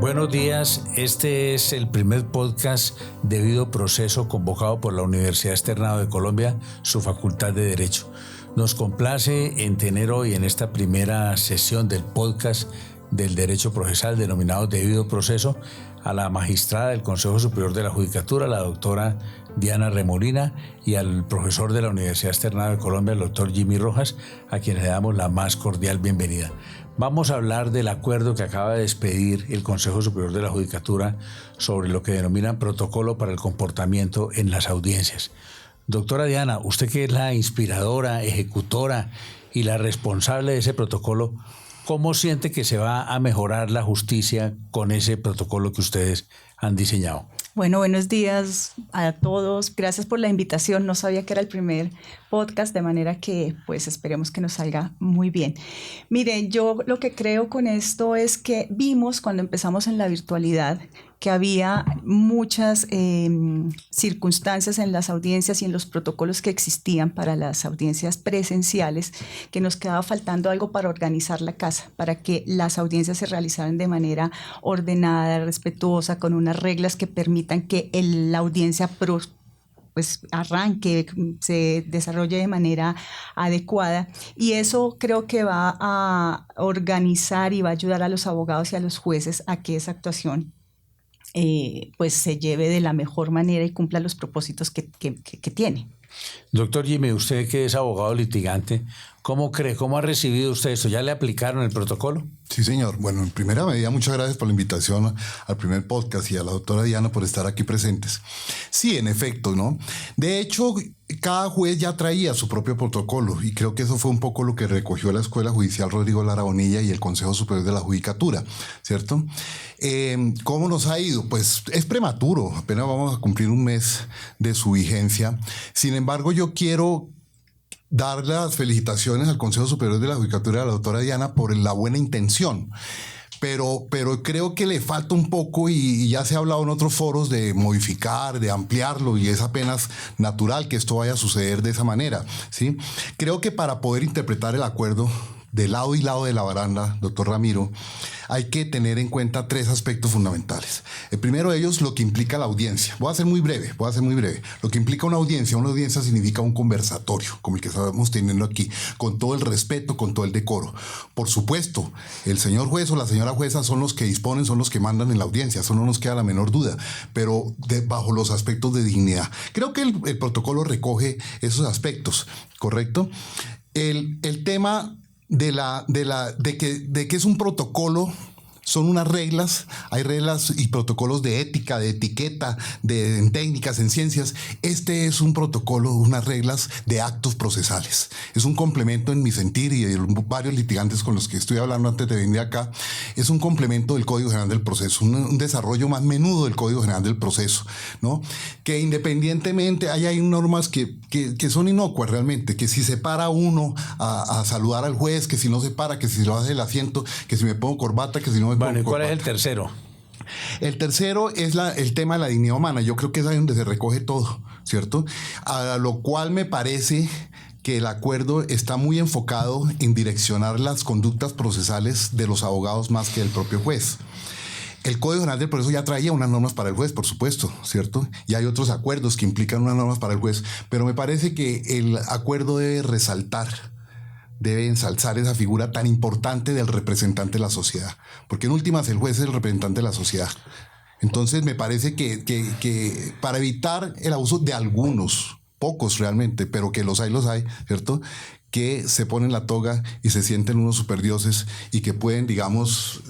Buenos días, este es el primer podcast debido proceso convocado por la Universidad Externado de Colombia, su Facultad de Derecho. Nos complace en tener hoy en esta primera sesión del podcast del Derecho Procesal denominado Debido Proceso a la magistrada del Consejo Superior de la Judicatura, la doctora Diana Remolina, y al profesor de la Universidad Externado de Colombia, el doctor Jimmy Rojas, a quienes le damos la más cordial bienvenida. Vamos a hablar del acuerdo que acaba de expedir el Consejo Superior de la Judicatura sobre lo que denominan protocolo para el comportamiento en las audiencias. Doctora Diana, usted que es la inspiradora, ejecutora y la responsable de ese protocolo, ¿cómo siente que se va a mejorar la justicia con ese protocolo que ustedes han diseñado? Bueno, buenos días a todos. Gracias por la invitación. No sabía que era el primer podcast, de manera que pues esperemos que nos salga muy bien. Miren, yo lo que creo con esto es que vimos cuando empezamos en la virtualidad que había muchas circunstancias en las audiencias y en los protocolos que existían para las audiencias presenciales, que nos quedaba faltando algo para organizar la casa, para que las audiencias se realizaran de manera ordenada, respetuosa, con unas reglas que permitan que la audiencia arranque, se desarrolle de manera adecuada, y eso creo que va a organizar y va a ayudar a los abogados y a los jueces a que esa actuación pues se lleve de la mejor manera y cumpla los propósitos que tiene. Doctor Jimmy, usted que es abogado litigante, ¿cómo cree? ¿Cómo ha recibido usted eso? ¿Ya le aplicaron el protocolo? Sí, señor. Bueno, en primera medida, muchas gracias por la invitación al primer podcast y a la doctora Diana por estar aquí presentes. Sí, en efecto, ¿no? De hecho, cada juez ya traía su propio protocolo y creo que eso fue un poco lo que recogió la Escuela Judicial Rodrigo Lara Bonilla y el Consejo Superior de la Judicatura, ¿cierto? ¿Cómo nos ha ido? Pues es prematuro, apenas vamos a cumplir un mes de su vigencia. Sin embargo, yo quiero dar las felicitaciones al Consejo Superior de la Judicatura y a la doctora Diana por la buena intención. Pero creo que le falta un poco, y ya se ha hablado en otros foros, de modificar, de ampliarlo, y es apenas natural que esto vaya a suceder de esa manera, ¿sí? Creo que para poder interpretar el acuerdo de lado y lado de la baranda, doctor Ramiro, hay que tener en cuenta tres aspectos fundamentales. El primero de ellos, lo que implica la audiencia. Voy a ser muy breve. Lo que implica una audiencia significa un conversatorio, como el que estamos teniendo aquí, con todo el respeto, con todo el decoro. Por supuesto, el señor juez o la señora jueza son los que disponen, son los que mandan en la audiencia, eso no nos queda la menor duda, pero bajo los aspectos de dignidad. Creo que el protocolo recoge esos aspectos, ¿correcto? El tema de que es un protocolo, son unas reglas, hay reglas y protocolos de ética, de etiqueta, en técnicas, en ciencias. Este es un protocolo, unas reglas de actos procesales. Es un complemento, en mi sentir, y de varios litigantes con los que estoy hablando antes de venir acá, es un complemento del Código General del Proceso, un desarrollo más menudo del Código General del Proceso, ¿no? Que independientemente hay normas que son inocuas realmente, que si se para uno a saludar al juez, que si no se para, que si lo hace el asiento, que si me pongo corbata, que si no. Bueno, ¿y cuál es el tercero? El tercero es el tema de la dignidad humana. Yo creo que es ahí donde se recoge todo, ¿cierto? A lo cual me parece que el acuerdo está muy enfocado en direccionar las conductas procesales de los abogados más que del propio juez. El Código General del Proceso ya traía unas normas para el juez, por supuesto, ¿cierto? Y hay otros acuerdos que implican unas normas para el juez, pero me parece que el acuerdo debe ensalzar esa figura tan importante del representante de la sociedad, porque en últimas el juez es el representante de la sociedad. Entonces me parece que para evitar el abuso de algunos, pocos realmente, pero que los hay, ¿cierto?, que se ponen la toga y se sienten unos superdioses y que pueden, digamos,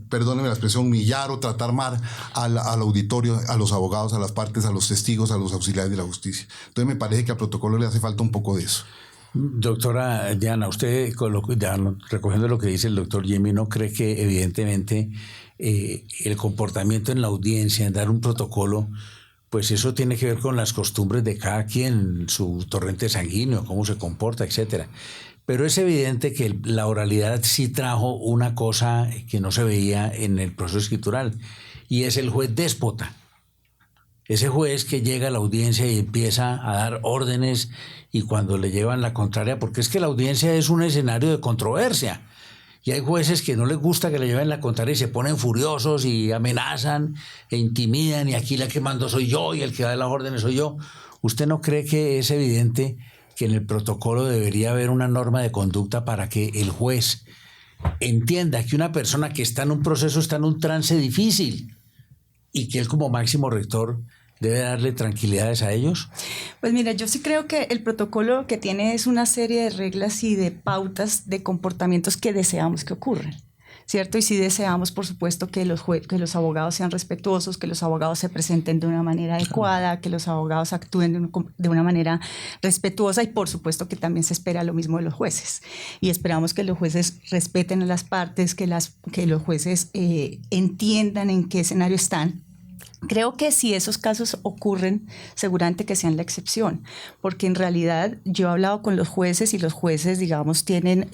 perdónenme la expresión, humillar o tratar mal al auditorio, a los abogados, a las partes, a los testigos, a los auxiliares de la justicia. Entonces me parece que al protocolo le hace falta un poco de eso. Doctora Diana, usted, recogiendo lo que dice el doctor Jimmy, ¿no cree que evidentemente el comportamiento en la audiencia, en dar un protocolo, pues eso tiene que ver con las costumbres de cada quien, su torrente sanguíneo, cómo se comporta, etcétera? Pero es evidente que la oralidad sí trajo una cosa que no se veía en el proceso escritural, y es el juez déspota. Ese juez que llega a la audiencia y empieza a dar órdenes, y cuando le llevan la contraria, porque es que la audiencia es un escenario de controversia, Y hay jueces que no les gusta que le lleven la contraria y se ponen furiosos y amenazan e intimidan, y aquí la que mando soy yo y el que da las órdenes soy yo. ¿Usted no cree que es evidente que en el protocolo debería haber una norma de conducta para que el juez entienda que una persona que está en un proceso está en un trance difícil y que él como máximo rector debe darle tranquilidades a ellos? Pues mira, yo sí creo que el protocolo que tiene es una serie de reglas y de pautas de comportamientos que deseamos que ocurran, ¿cierto? Y sí deseamos, por supuesto, que que los abogados sean respetuosos, que los abogados se presenten de una manera adecuada, que los abogados actúen de una manera respetuosa, y por supuesto que también se espera lo mismo de los jueces. Y esperamos que los jueces respeten a las partes, que los jueces entiendan en qué escenario están. Creo que si esos casos ocurren, seguramente que sean la excepción, porque en realidad yo he hablado con los jueces y los jueces, digamos, tienen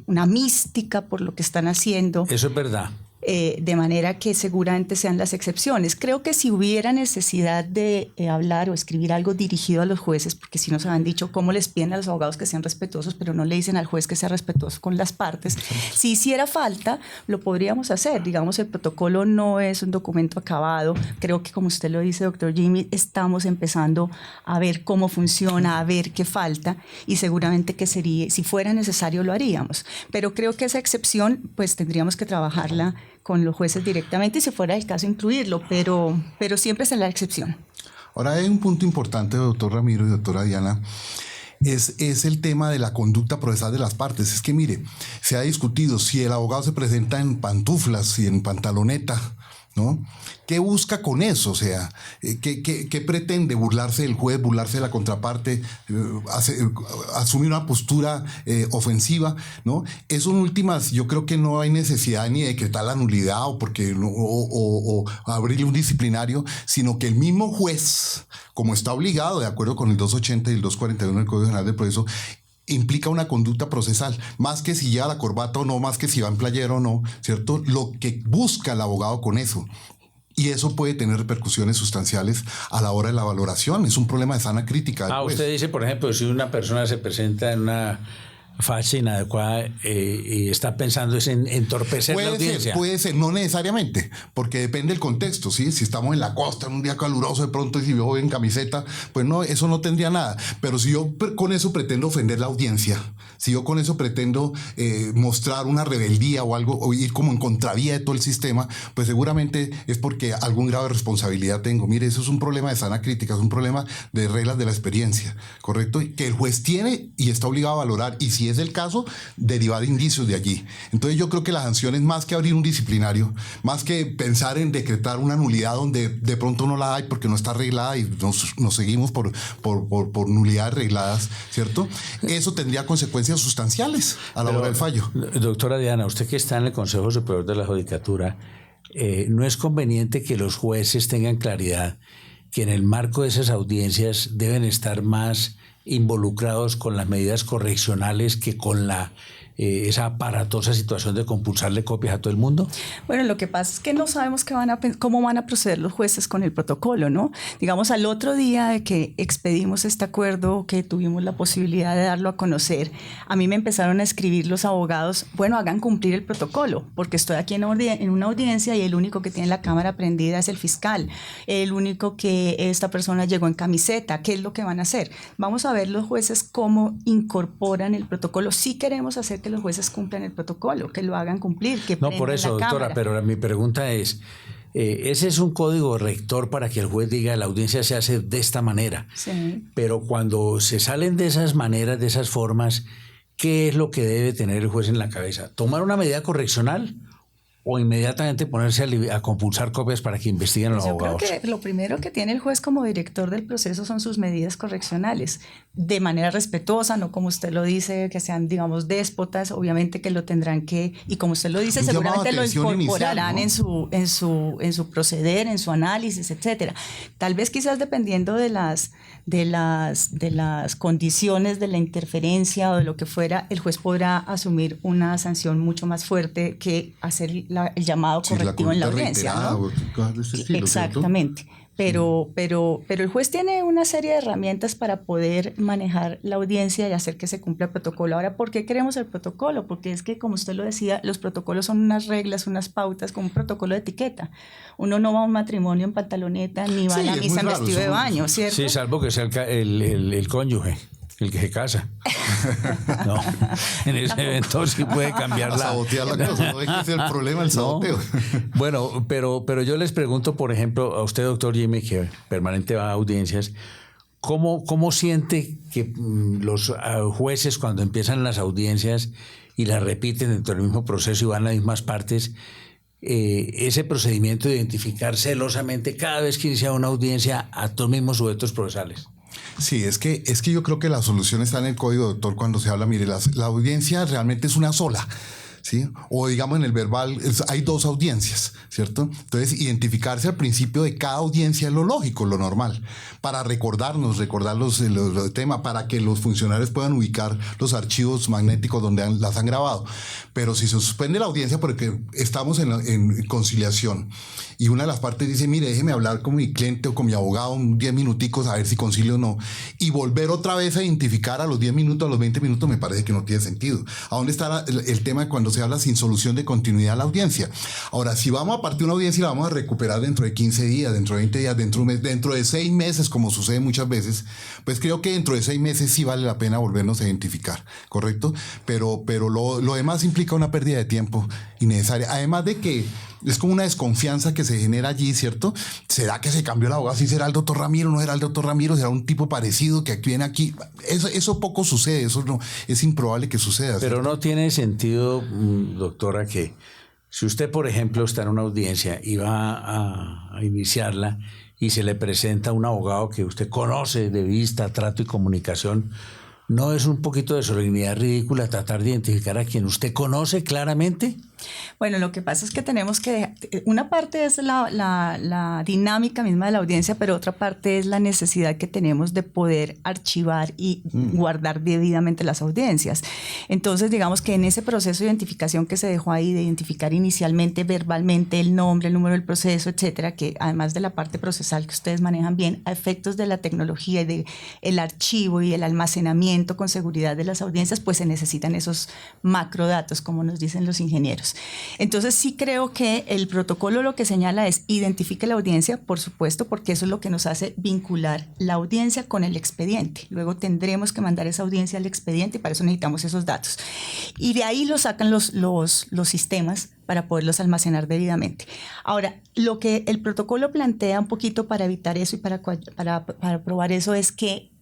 una mística por lo que están haciendo. Eso es verdad. De manera que seguramente sean las excepciones. Creo que si hubiera necesidad de hablar o escribir algo dirigido a los jueces, porque si nos han dicho cómo les piden a los abogados que sean respetuosos, pero no le dicen al juez que sea respetuoso con las partes, si hiciera falta, lo podríamos hacer. Digamos, el protocolo no es un documento acabado. Creo que, como usted lo dice, doctor Jimmy, estamos empezando a ver cómo funciona, a ver qué falta, y seguramente que sería, si fuera necesario, lo haríamos. Pero creo que esa excepción, pues tendríamos que trabajarla con los jueces directamente y, si fuera el caso, incluirlo, pero siempre es la excepción. Ahora hay un punto importante, doctor Ramiro y doctora Diana, es el tema de la conducta procesal de las partes. Es que mire, se ha discutido si el abogado se presenta en pantuflas y en pantaloneta, ¿no? ¿Qué busca con eso? O sea, ¿qué pretende? ¿Burlarse del juez, burlarse de la contraparte, asumir una postura ofensiva, ¿no? Eso en últimas, yo creo que no hay necesidad ni de decretar la nulidad o abrirle un disciplinario, sino que el mismo juez, como está obligado, de acuerdo con el 280 y el 241 del Código General del Proceso, implica una conducta procesal, más que si lleva la corbata o no, más que si va en playero o no, ¿cierto? Lo que busca el abogado con eso. Y eso puede tener repercusiones sustanciales a la hora de la valoración. Es un problema de sana crítica. Usted dice, por ejemplo, si una persona se presenta en una facha inadecuada y está pensando en entorpecer la audiencia. Puede ser, no necesariamente, porque depende del contexto, ¿sí? Si estamos en la costa, en un día caluroso de pronto, y si yo voy en camiseta, pues no, eso no tendría nada. Pero si yo con eso pretendo ofender la audiencia, si yo con eso pretendo mostrar una rebeldía o algo, o ir como en contravía de todo el sistema, pues seguramente es porque algún grado de responsabilidad tengo. Mire, eso es un problema de sana crítica, es un problema de reglas de la experiencia, ¿correcto? Que el juez tiene y está obligado a valorar, y si es el caso, derivar indicios de allí. Entonces yo creo que la sanción es más que abrir un disciplinario, más que pensar en decretar una nulidad donde de pronto no la hay porque no está arreglada y nos seguimos por nulidades arregladas, ¿cierto? Eso tendría consecuencias sustanciales a la hora del fallo. Doctora Diana, usted que está en el Consejo Superior de la Judicatura, ¿no es conveniente que los jueces tengan claridad que en el marco de esas audiencias deben estar más involucrados con las medidas correccionales que con esa aparatosa situación de compulsarle copias a todo el mundo? Bueno, lo que pasa es que no sabemos cómo van a proceder los jueces con el protocolo, ¿no? Digamos, al otro día de que expedimos este acuerdo, que tuvimos la posibilidad de darlo a conocer, a mí me empezaron a escribir los abogados, bueno, hagan cumplir el protocolo, porque estoy aquí en una audiencia y el único que tiene la cámara prendida es el fiscal, el único que esta persona llegó en camiseta. ¿Qué es lo que van a hacer? Vamos a ver los jueces cómo incorporan el protocolo. Sí queremos hacer que los jueces cumplan el protocolo, que lo hagan cumplir, que no, por eso, doctora, pero mi pregunta es, ese es un código rector para que el juez diga la audiencia se hace de esta manera, sí. Pero cuando se salen de esas maneras, de esas formas, ¿qué es lo que debe tener el juez en la cabeza? ¿Tomar una medida correccional o inmediatamente ponerse a compulsar copias para que investiguen a los abogados? Yo creo que lo primero que tiene el juez como director del proceso son sus medidas correccionales, de manera respetuosa, no como usted lo dice, que sean, digamos, déspotas. Obviamente que lo tendrán que, y como usted lo dice, seguramente lo incorporarán inicial, ¿no? en su proceder, en su análisis, etcétera. Tal vez quizás dependiendo de las condiciones de la interferencia o de lo que fuera, el juez podrá asumir una sanción mucho más fuerte que hacer el llamado correctivo en la audiencia, ¿no? Exactamente. Pero el juez tiene una serie de herramientas para poder manejar la audiencia y hacer que se cumpla el protocolo. Ahora, ¿por qué queremos el protocolo? Porque es que, como usted lo decía, los protocolos son unas reglas, unas pautas, como un protocolo de etiqueta. Uno no va a un matrimonio en pantaloneta ni va a la misa en vestido de baño, ¿cierto? Sí, salvo que sea el cónyuge. El que se casa. No, en ese evento sí puede cambiar la... Sabotear la cosa, no es que sea el problema el saboteo. No. Bueno, pero yo les pregunto, por ejemplo, a usted, doctor Jimmy, que permanente va a audiencias, ¿cómo siente que los jueces cuando empiezan las audiencias y las repiten dentro del mismo proceso y van a las mismas partes, ese procedimiento de identificar celosamente cada vez que inicia una audiencia a todos mismos sujetos procesales? Sí, es que yo creo que la solución está en el código, doctor, cuando se habla, mire, la audiencia realmente es una sola, ¿sí? O digamos en el verbal hay dos audiencias, ¿cierto? Entonces, identificarse al principio de cada audiencia es lo lógico, lo normal, para recordar los temas, para que los funcionarios puedan ubicar los archivos magnéticos donde las han grabado. Pero si se suspende la audiencia porque estamos en conciliación y una de las partes dice, mire, déjeme hablar con mi cliente o con mi abogado 10 minuticos a ver si concilio o no, y volver otra vez a identificar a los 10 minutos, a los 20 minutos, me parece que no tiene sentido. ¿A dónde está el tema cuando se habla sin solución de continuidad a la audiencia? Ahora, si vamos a partir de una audiencia y la vamos a recuperar dentro de 15 días, dentro de 20 días, dentro de un mes, dentro de 6 meses, como sucede muchas veces, pues creo que dentro de 6 meses sí vale la pena volvernos a identificar, ¿correcto? Pero lo demás implica una pérdida de tiempo innecesaria. Además de que es como una desconfianza que se genera allí, ¿cierto? ¿Será que se cambió el abogado? ¿Sí será el doctor Ramiro? ¿No era el doctor Ramiro? ¿Será un tipo parecido que viene aquí? Eso poco sucede, eso no, es improbable que suceda. Pero ¿cierto? No tiene sentido, doctora, que si usted, por ejemplo, está en una audiencia y va a iniciarla y se le presenta un abogado que usted conoce de vista, trato y comunicación, ¿no es un poquito de solemnidad ridícula tratar de identificar a quien usted conoce claramente? Bueno, lo que pasa es que tenemos que... Una parte es la dinámica misma de la audiencia, pero otra parte es la necesidad que tenemos de poder archivar y guardar debidamente las audiencias. Entonces, digamos que en ese proceso de identificación que se dejó ahí, de identificar inicialmente verbalmente el nombre, el número del proceso, etcétera, que además de la parte procesal que ustedes manejan bien, a efectos de la tecnología y del archivo y el almacenamiento con seguridad de las audiencias, pues se necesitan esos macrodatos, como nos dicen los ingenieros. Entonces sí creo que el protocolo lo que señala es identifique la audiencia, por supuesto, porque eso es lo que nos hace vincular la audiencia con el expediente. Luego tendremos que mandar esa audiencia al expediente y para eso necesitamos esos datos. Y de ahí lo sacan los sistemas para poderlos almacenar debidamente. Ahora, lo que el protocolo plantea un poquito para evitar eso y para probar eso es que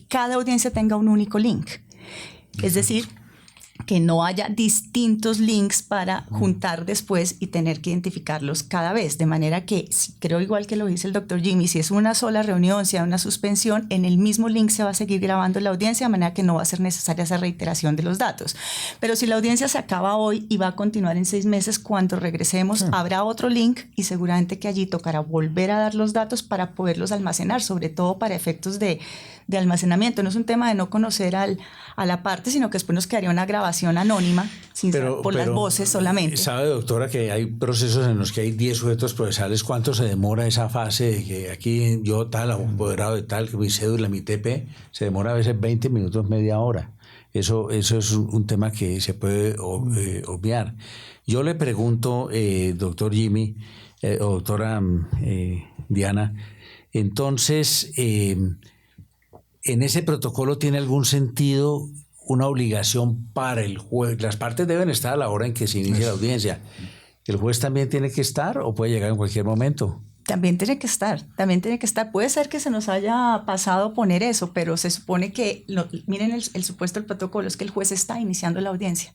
cada audiencia tenga un único link. Es decir, que no haya distintos links para juntar después y tener que identificarlos cada vez. De manera que, creo igual que lo dice el doctor Jimmy, si es una sola reunión, si hay una suspensión, en el mismo link se va a seguir grabando la audiencia, de manera que no va a ser necesaria esa reiteración de los datos. Pero si la audiencia se acaba hoy y va a continuar en 6 meses, cuando regresemos habrá otro link y seguramente que allí tocará volver a dar los datos para poderlos almacenar, sobre todo para efectos de almacenamiento. No es un tema de no conocer a la parte, sino que después nos quedaría una grabación anónima por las voces solamente. ¿Sabe, doctora, que hay procesos en los que hay 10 sujetos procesales? ¿Cuánto se demora esa fase de que aquí yo tal, apoderado de tal, que mi cédula, mi TP, se demora a veces 20 minutos, media hora? Eso es un tema que se puede obviar. Yo le pregunto, doctor Jimmy, o doctora Diana, entonces... ¿en ese protocolo tiene algún sentido una obligación para el juez? Las partes deben estar a la hora en que se inicia la audiencia. ¿El juez también tiene que estar o puede llegar en cualquier momento? También tiene que estar. Puede ser que se nos haya pasado poner eso, pero se supone que, miren el supuesto del protocolo, es que el juez está iniciando la audiencia.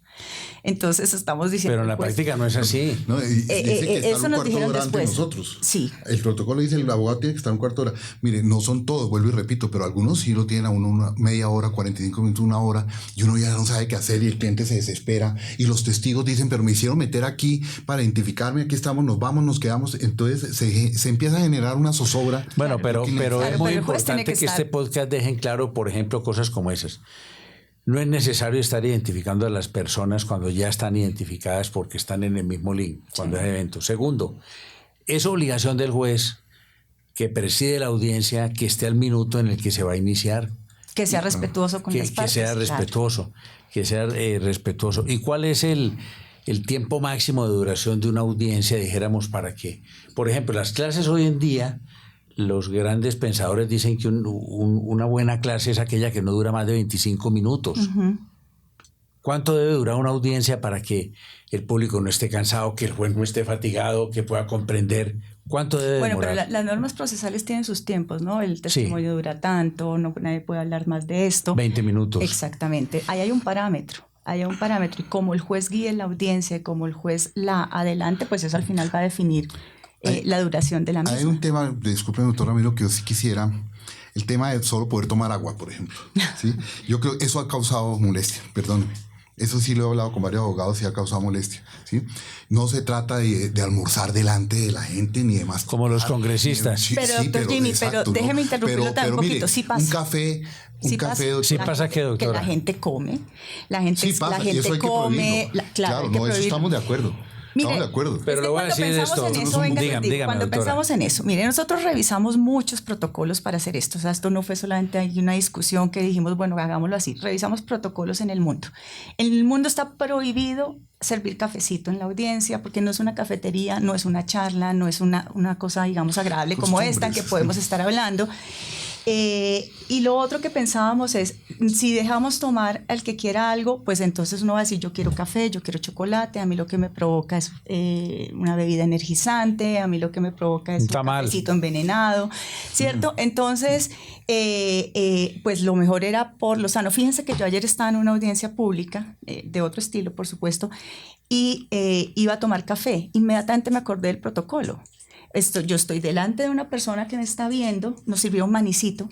Entonces estamos diciendo... Pero en la práctica no es así. No, dice que eso nos dijeron después. Nosotros. Sí. El protocolo dice el abogado tiene que estar un cuarto de hora. Mire, no son todos, vuelvo y repito, pero algunos sí lo tienen a uno una media hora, 45 minutos, 1 hora, y uno ya no sabe qué hacer y el cliente se desespera y los testigos dicen, pero me hicieron meter aquí para identificarme, aquí estamos, nos vamos, nos quedamos. Entonces se empieza a generar una zozobra. Bueno, pero es muy importante que este podcast deje en claro, por ejemplo, cosas como esas. No es necesario estar identificando a las personas cuando ya están identificadas porque están en el mismo link, cuando hay evento. Segundo, es obligación del juez que preside la audiencia, que esté al minuto en el que se va a iniciar. Que sea respetuoso con las partes. Que sea respetuoso, que sea respetuoso. ¿Y cuál es el tiempo máximo de duración de una audiencia, dijéramos, para que, por ejemplo, las clases hoy en día, los grandes pensadores dicen que una buena clase es aquella que no dura más de 25 minutos. Uh-huh. ¿Cuánto debe durar una audiencia para que el público no esté cansado, que el juez no esté fatigado, que pueda comprender? ¿Cuánto debe demorar? Bueno, pero las normas procesales tienen sus tiempos, ¿no? El testimonio dura tanto, nadie puede hablar más de esto. 20 minutos. Exactamente. Ahí hay un parámetro. Y como el juez guíe la audiencia, como el juez la adelante, pues eso al final va a definir la duración de la misma. Hay un tema, disculpe, doctor Ramiro, que yo sí quisiera, el tema de solo poder tomar agua, por ejemplo. ¿Sí? Yo creo que eso ha causado molestia, perdóneme. Eso sí lo he hablado con varios abogados y ha causado molestia, ¿sí? No se trata de almorzar delante de la gente ni demás. Como los congresistas. Pero, doctor Jimmy, exacto, pero déjeme interrumpirlo un poquito. Mire, sí pasa. Un café, sí pasa que, doctora. Que la gente come. La gente, sí pasa, la gente y eso hay come. Claro, no, eso estamos de acuerdo. Mire, estamos de acuerdo. Pero le voy a decir esto. Dígame, cuando pensamos en eso, mire, nosotros revisamos muchos protocolos para hacer esto. O sea, esto no fue solamente una discusión que dijimos, bueno, hagámoslo así. Revisamos protocolos en el mundo. En el mundo está prohibido servir cafecito en la audiencia porque no es una cafetería, no es una charla, no es una cosa, digamos, agradable como esta que podemos estar hablando. Y lo otro que pensábamos es, si dejamos tomar al que quiera algo, pues entonces uno va a decir, yo quiero café, yo quiero chocolate, a mí lo que me provoca es una bebida energizante, a mí lo que me provoca es un cafecito envenenado, ¿cierto? Entonces, pues lo mejor era por lo sano. Fíjense que yo ayer estaba en una audiencia pública, de otro estilo, por supuesto, y iba a tomar café. Inmediatamente me acordé del protocolo. Yo estoy delante de una persona que me está viendo, nos sirvió un manicito.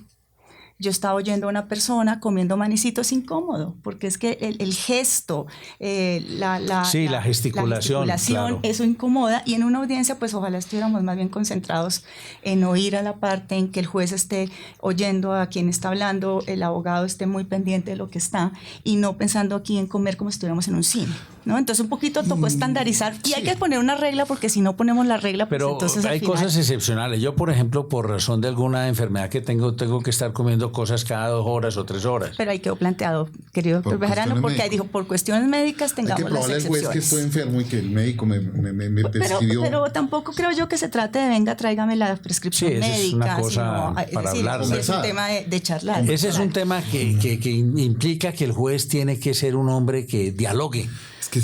Yo estaba oyendo a una persona comiendo manicito, es incómodo, porque es que el gesto, la gesticulación, claro. Eso incomoda. Y en una audiencia, pues ojalá estuviéramos más bien concentrados en oír a la parte, en que el juez esté oyendo a quien está hablando, el abogado esté muy pendiente de lo que está, y no pensando aquí en comer como si estuviéramos en un cine, ¿no? Entonces un poquito tocó estandarizar, y hay que poner una regla, porque si no ponemos la regla, pues pero entonces hay cosas excepcionales. Yo, por ejemplo, por razón de alguna enfermedad que tengo que estar comiendo cosas cada 2 horas o 3 horas. Pero ahí quedó planteado, querido doctor Bejarano, porque ahí dijo, por cuestiones médicas tengamos las excepciones. Hay que probarle al juez que estoy enfermo y que el médico me prescribió. Pero tampoco creo yo que se trate de, venga, tráigame la prescripción médica. Es una cosa para hablar. Es un tema de charlar. Ese es un tema que implica que el juez tiene que ser un hombre que dialogue.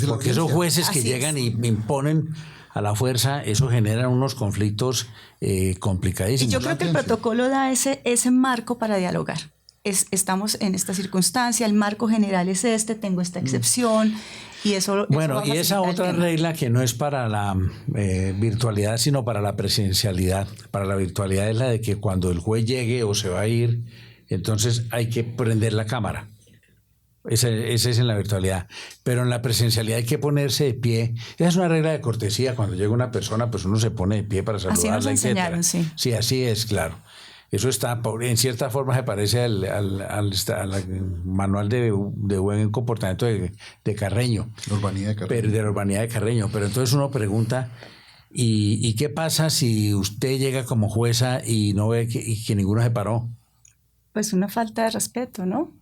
Porque esos jueces que llegan y imponen a la fuerza, eso genera unos conflictos complicadísimos. Y yo creo que el protocolo da ese marco para dialogar. Estamos en esta circunstancia, el marco general es tengo esta excepción, y eso... Bueno, y esa otra regla que no es para la virtualidad, sino para la presencialidad. Para la virtualidad es la de que cuando el juez llegue o se va a ir, entonces hay que prender la cámara. Ese es en la virtualidad. Pero en la presencialidad hay que ponerse de pie. Esa es una regla de cortesía. Cuando llega una persona, pues uno se pone de pie para saludarla. Así nos enseñaron, sí. Sí, así es, claro. Eso está, en cierta forma, se parece al manual de buen comportamiento de Carreño. La urbanidad de Carreño. Pero, de la urbanidad de Carreño. Pero entonces uno pregunta, ¿y qué pasa si usted llega como jueza y no ve que ninguno se paró? Pues una falta de respeto, ¿no?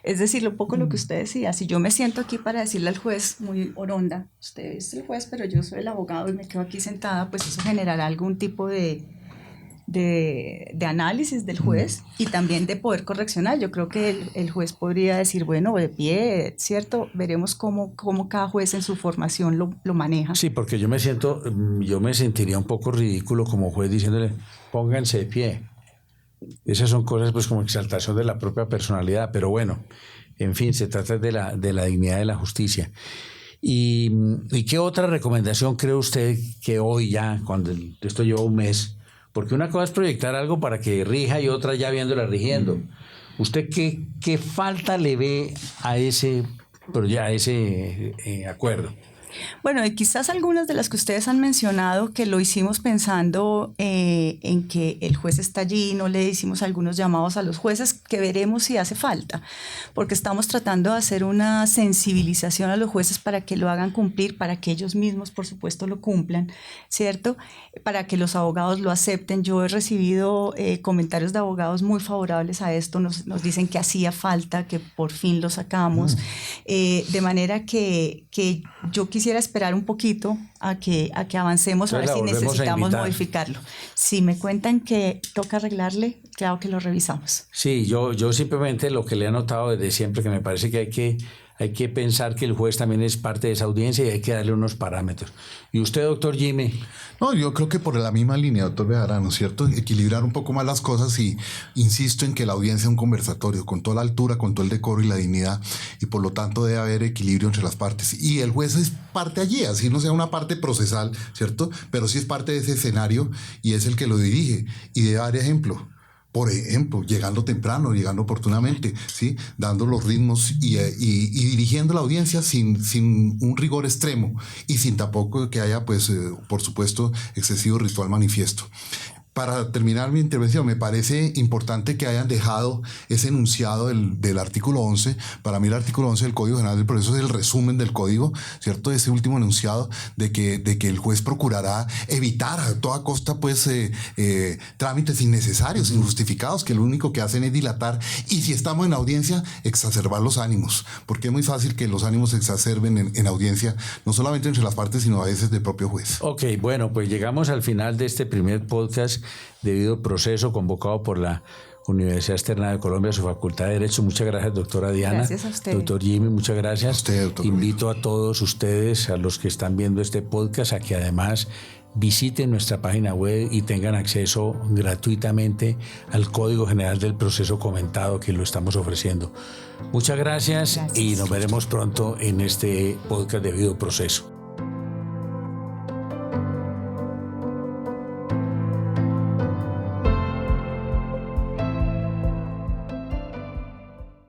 Es decir, lo que usted decía, si yo me siento aquí para decirle al juez, muy oronda, usted es el juez, pero yo soy el abogado y me quedo aquí sentada, pues eso generará algún tipo de análisis del juez y también de poder correccional. Yo creo que el juez podría decir, bueno, de pie, ¿cierto? Veremos cómo cada juez en su formación lo maneja. Sí, porque yo me sentiría un poco ridículo como juez diciéndole, pónganse de pie. Esas son cosas pues como exaltación de la propia personalidad, pero bueno, en fin, se trata de la dignidad de la justicia. ¿Y qué otra recomendación cree usted que hoy ya, cuando esto lleva un mes, porque una cosa es proyectar algo para que rija y otra ya viéndola rigiendo? ¿Usted qué falta le ve a ese acuerdo? Bueno, y quizás algunas de las que ustedes han mencionado que lo hicimos pensando en que el juez está allí, no le hicimos algunos llamados a los jueces que veremos si hace falta, porque estamos tratando de hacer una sensibilización a los jueces para que lo hagan cumplir, para que ellos mismos, por supuesto, lo cumplan, ¿cierto? Para que los abogados lo acepten. Yo he recibido comentarios de abogados muy favorables a esto, nos dicen que hacía falta, que por fin lo sacamos, de manera que yo quisiera esperar un poquito a que avancemos. Entonces, a ver si necesitamos modificarlo. Si me cuentan que toca arreglarle, claro que lo revisamos. Sí, yo simplemente lo que le he notado desde siempre, que me parece que hay que pensar que el juez también es parte de esa audiencia y hay que darle unos parámetros. ¿Y usted, doctor Jimmy? No, yo creo que por la misma línea, doctor Bejarano, ¿cierto? Equilibrar un poco más las cosas y insisto en que la audiencia es un conversatorio con toda la altura, con todo el decoro y la dignidad, y por lo tanto debe haber equilibrio entre las partes. Y el juez es parte allí, así no sea una parte procesal, ¿cierto? Pero sí es parte de ese escenario y es el que lo dirige y debe dar ejemplo. Por ejemplo, llegando temprano, llegando oportunamente, ¿sí? Dando los ritmos y dirigiendo la audiencia sin un rigor extremo y sin tampoco que haya, pues, por supuesto, excesivo ritual manifiesto. Para terminar mi intervención, me parece importante que hayan dejado ese enunciado del artículo 11. Para mí el artículo 11 del Código General del Proceso es el resumen del Código, ¿cierto? Ese último enunciado de que el juez procurará evitar a toda costa, pues, trámites innecesarios, injustificados, que lo único que hacen es dilatar y, si estamos en audiencia, exacerbar los ánimos, porque es muy fácil que los ánimos se exacerben en audiencia, no solamente entre las partes, sino a veces del propio juez. Ok, bueno, pues llegamos al final de este primer podcast debido proceso convocado por la Universidad Externa de Colombia, su Facultad de Derecho. Muchas gracias, doctora Diana. Gracias a usted. Doctor Jimmy, muchas gracias. A usted, doctor. Invito a todos ustedes, a los que están viendo este podcast, a que además visiten nuestra página web y tengan acceso gratuitamente al Código General del Proceso comentado que lo estamos ofreciendo. Muchas gracias y nos veremos pronto en este podcast debido proceso.